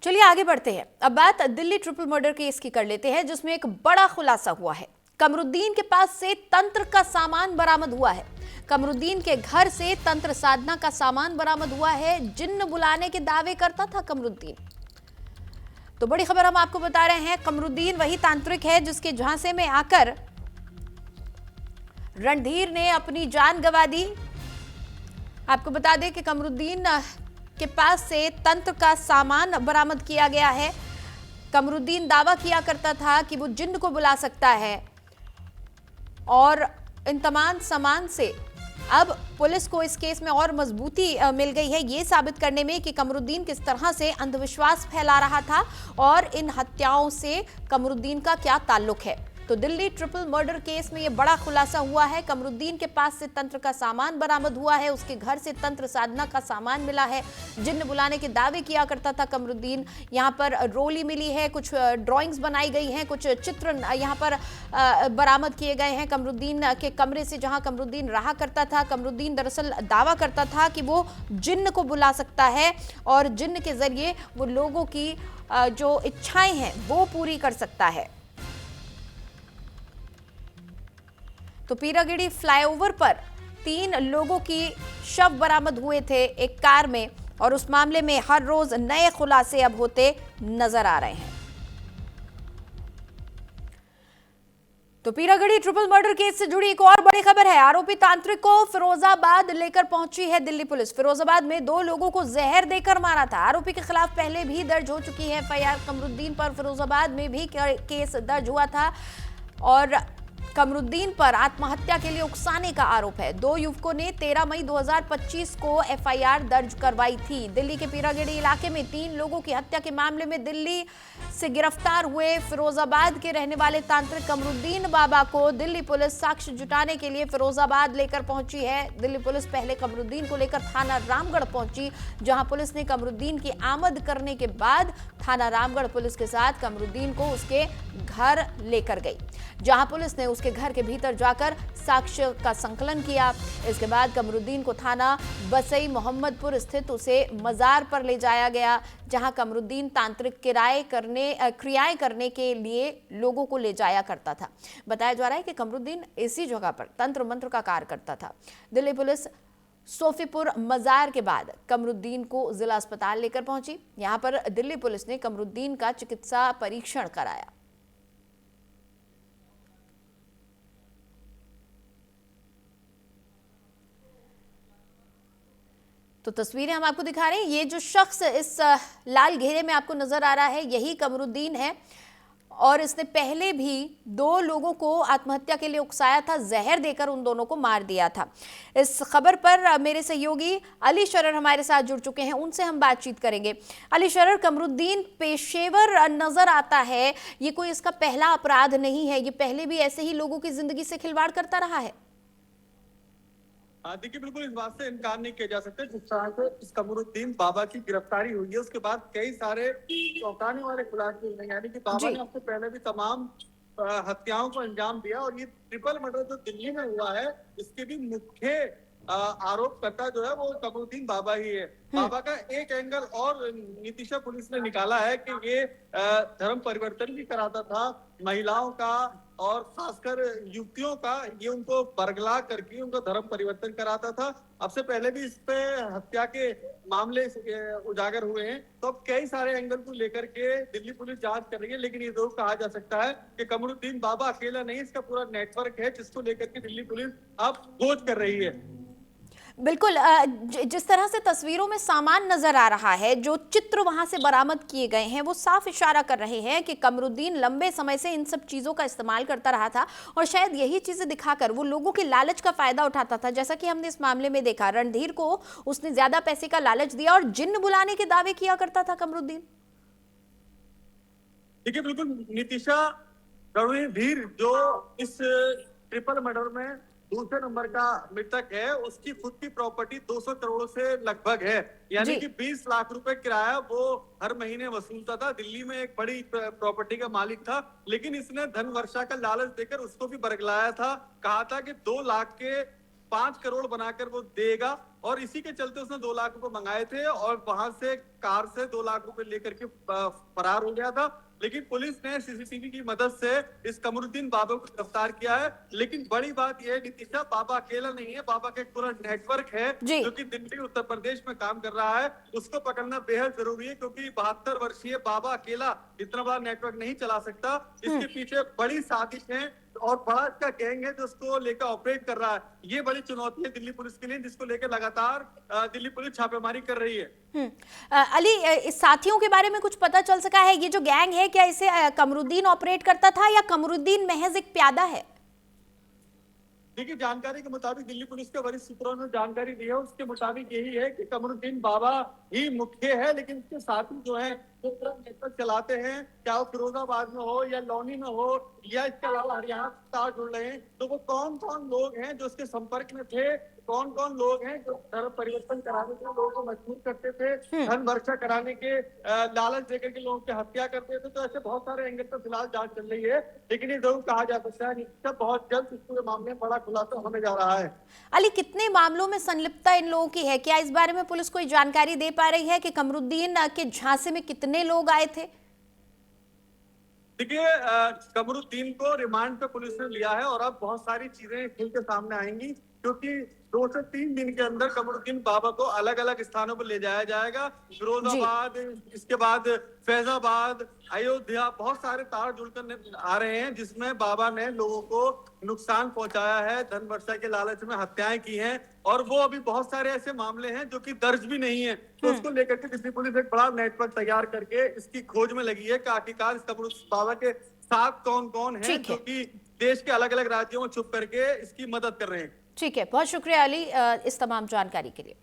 चलिए आगे बढ़ते हैं। अब बात दिल्ली ट्रिपल मर्डर केस की कर लेते हैं, जिसमें एक बड़ा खुलासा हुआ है। कमरुद्दीन के पास से तंत्र का सामान बरामद हुआ है। कमरुद्दीन के घर से तंत्र साधना का सामान बरामद हुआ है। जिन्न बुलाने के दावे करता था कमरुद्दीन। तो बड़ी खबर हम आपको बता रहे हैं, कमरुद्दीन वही तांत्रिक है जिसके झांसे में आकर रणधीर ने अपनी जान गंवा दी। आपको बता दें कि कमरुद्दीन के पास से तंत्र का सामान बरामद किया गया है। कमरुद्दीन दावा किया करता था कि वो जिन्न को बुला सकता है और इन तमाम सामान से अब पुलिस को इस केस में और मजबूती मिल गई है, ये साबित करने में कि कमरुद्दीन किस तरह से अंधविश्वास फैला रहा था और इन हत्याओं से कमरुद्दीन का क्या ताल्लुक है। तो दिल्ली ट्रिपल मर्डर केस में यह बड़ा खुलासा हुआ है। कमरुद्दीन के पास से तंत्र का सामान बरामद हुआ है, उसके घर से तंत्र साधना का सामान मिला है। जिन्न बुलाने के दावे किया करता था कमरुद्दीन। यहाँ पर रोली मिली है, कुछ ड्राइंग्स बनाई गई हैं, कुछ चित्र यहाँ पर बरामद किए गए हैं कमरुद्दीन के कमरे से, जहाँ कमरुद्दीन रहा करता था। कमरुद्दीन दरअसल दावा करता था कि वो जिन्न को बुला सकता है और जिन्न के जरिए वो लोगों की जो इच्छाएं हैं वो पूरी कर सकता है। तो पीरागढ़ी फ्लाईओवर पर 3 लोगों की शव बरामद हुए थे एक कार में, और उस मामले में हर रोज नए खुलासे अब होते नजर आ रहे हैं। तो पीरागढ़ी ट्रिपल मर्डर केस से जुड़ी एक और बड़ी खबर है। आरोपी तांत्रिक को फिरोजाबाद लेकर पहुंची है दिल्ली पुलिस। फिरोजाबाद में 2 लोगों को जहर देकर मारा था। आरोपी के खिलाफ पहले भी दर्ज हो चुकी है एफआईआर। कमरुद्दीन पर फिरोजाबाद में भी केस दर्ज हुआ था और कमरुद्दीन पर आत्महत्या के लिए उकसाने का आरोप है। 2 युवकों ने 13 मई 2025 को एफआईआर दर्ज करवाई थी। दिल्ली के पीरागढ़ी इलाके में 3 लोगों की हत्या के मामले में दिल्ली से गिरफ्तार हुए फिरोजाबाद के रहने वाले तांत्रिक कमरुद्दीन बाबा को दिल्ली पुलिस साक्ष्य जुटाने के लिए फिरोजाबाद लेकर पहुंची है। दिल्ली पुलिस पहले कमरुद्दीन को लेकर थाना रामगढ़ पहुंची, जहां पुलिस ने कमरुद्दीन की आमद करने के बाद थाना रामगढ़ पुलिस के साथ कमरुद्दीन को उसके घर लेकर गई, जहां पुलिस ने उसके घर के भीतर जाकर साक्ष्य का संकलन किया। इसके बाद कमरुद्दीन को थाना बसई मोहम्मदपुर स्थित उसे मजार पर ले जाया गया, जहां कमरुद्दीन तांत्रिक क्रियाएं करने के लिए लोगों को ले जाया करता था। बताया जा रहा है कि कमरुद्दीन इसी जगह पर तंत्र मंत्र का कार्य करता था। दिल्ली पुलिस सोफीपुर मजार के बाद कमरुद्दीन को जिला अस्पताल लेकर पहुंची। यहां पर दिल्ली पुलिस ने कमरुद्दीन का चिकित्सा परीक्षण कराया। तो तस्वीरें हम आपको दिखा रहे हैं। ये जो शख्स इस लाल घेरे में आपको नजर आ रहा है, यही कमरुद्दीन है और इसने पहले भी 2 लोगों को आत्महत्या के लिए उकसाया था, जहर देकर उन दोनों को मार दिया था। इस खबर पर मेरे सहयोगी अली शरर हमारे साथ जुड़ चुके हैं, उनसे हम बातचीत करेंगे। अली शरर, कमरुद्दीन पेशेवर नजर आता है, ये कोई इसका पहला अपराध नहीं है, ये पहले भी ऐसे ही लोगों की जिंदगी से खिलवाड़ करता रहा है। देखिए, बिल्कुल इस बात से इनकार नहीं किया जा सकता। जिस तरह से इस कमरुद्दीन बाबा की गिरफ्तारी हुई है, उसके बाद कई सारे चौंकाने वाले खुलासे हुए, यानी कि बाबा ने उससे पहले भी तमाम हत्याओं को अंजाम दिया और ये ट्रिपल मर्डर जो दिल्ली में हुआ है, इसके भी मुख्य आरोपकर्ता जो है वो कमरुद्दीन बाबा ही है। बाबा का एक एंगल और नीतीशा पुलिस ने निकाला है कि ये धर्म परिवर्तन भी कराता था महिलाओं का और खासकर युवतियों का, ये उनको बरगला करके उनका धर्म परिवर्तन कराता था। अब से पहले भी इस पे हत्या के मामले उजागर हुए हैं, तो अब कई सारे एंगल को लेकर के दिल्ली पुलिस जांच कर रही है। लेकिन ये जरूर कहा जा सकता है कि कमरुद्दीन बाबा अकेला नहीं, इसका पूरा नेटवर्क है जिसको लेकर के दिल्ली पुलिस अब खोज कर रही है। बिल्कुल, जिस तरह से तस्वीरों में सामान नजर आ रहा है, जो चित्र वहां से बरामद किए गए हैं, वो साफ इशारा कर रहे हैं कि कमरुद्दीन लंबे समय से इन सब चीजों का इस्तेमाल करता रहा था और शायद यही चीजें दिखाकर वो लोगों के लालच का फायदा उठाता था। जैसा कि हमने इस मामले में देखा, रणधीर को उसने ज्यादा पैसे का लालच दिया और जिन्न बुलाने के दावे किया करता था कमरुद्दीन। देखिए, बिल्कुल नीतीशा रणधीर जो इस ट्रिपल मर्डर में दूसरे नंबर का मृतक है, उसकी खुद की प्रॉपर्टी 200 करोड़ से लगभग है, यानी कि 20 लाख रुपए किराया वो हर महीने वसूलता था। दिल्ली में एक बड़ी प्रॉपर्टी का मालिक था, लेकिन इसने धन वर्षा का लालच देकर उसको भी बरगलाया था। कहा था कि 2 लाख के 5 करोड़ बनाकर वो देगा, और इसी के चलते उसने 2 लाख रुपए मंगाए थे और वहां से कार से 2 लाख रुपए लेकर के फरार हो गया था। लेकिन पुलिस ने सीसीटीवी की मदद से इस कमरुद्दीन बाबा को गिरफ्तार किया है। लेकिन बड़ी बात यह है नितिशा, बाबा अकेला नहीं है, बाबा का एक पूरा नेटवर्क है जो कि दिल्ली उत्तर प्रदेश में काम कर रहा है। उसको पकड़ना बेहद जरूरी है, क्योंकि 72 वर्षीय बाबा अकेला इतना बड़ा नेटवर्क नहीं चला सकता। इसके पीछे बड़ी साजिश है और बड़ा इसका गैंग है जो उसको लेकर ऑपरेट कर रहा है। ये बड़ी चुनौती है दिल्ली पुलिस के लिए, जिसको लेकर लगातार दिल्ली पुलिस छापेमारी कर रही है। अली, इस साथियों के बारे में कुछ पता चल सका है? ये जो गैंग है, क्या इसे कमरुद्दीन ऑपरेट करता था या कमरुद्दीन महज एक प्यादा है? देखिए, जानकारी के मुताबिक दिल्ली पुलिस के वरिष्ठ सूत्रों ने जानकारी दी है, उसके मुताबिक यही है कि कमरुद्दीन बाबा ही मुख्य है, लेकिन उसके साथी जो है वो पूरा नेटवर्क चलाते हैं। क्या वो फिरोजाबाद में हो या लौनी में हो या इसके अलावा हरियाणा से तार जुड़ रहे हैं, तो वो कौन कौन लोग हैं जो उसके संपर्क में थे, कौन कौन लोग हैं जो धर्म परिवर्तन कराने के लोगों को मजबूर करते थे, धन वर्षा कराने के लालच देकर के लोगों की हत्या करते थे। तो ऐसे बहुत सारे एंगल पर फिलहाल जांच चल रही है, लेकिन ये जरूर कहा जा सकता है कि बहुत जल्द इस पूरे मामले में बड़ा खुलासा होने जा रहा है। अली, कितने मामलों में संलिप्तता इन लोगों की है? क्या इस बारे में पुलिस कोई जानकारी दे पा रही है कि कमरुद्दीन के झांसे में कितने लोग आए थे? देखिए, कमरुद्दीन को रिमांड पे पुलिस ने लिया है और अब बहुत सारी चीजें खुल के सामने आएंगी, क्योंकि 2 से 3 दिन के अंदर कमरुद्दीन बाबा को अलग अलग स्थानों पर ले जाया जाएगा। फिरोजाबाद, इसके बाद फैजाबाद, अयोध्या, बहुत सारे तार जुड़कर आ रहे हैं जिसमें बाबा ने लोगों को नुकसान पहुंचाया है, धन वर्षा के लालच में हत्याएं की हैं, और वो अभी बहुत सारे ऐसे मामले हैं जो कि दर्ज भी नहीं है। तो उसको लेकर के दिल्ली पुलिस एक बड़ा नेटवर्क तैयार करके इसकी खोज में लगी है कि आखिरकार इस कमरुद्दीन बाबा के साथ कौन कौन है जो कि देश के अलग अलग राज्यों में छुप करके इसकी मदद कर रहे हैं। ठीक है, बहुत शुक्रिया अली इस तमाम जानकारी के लिए।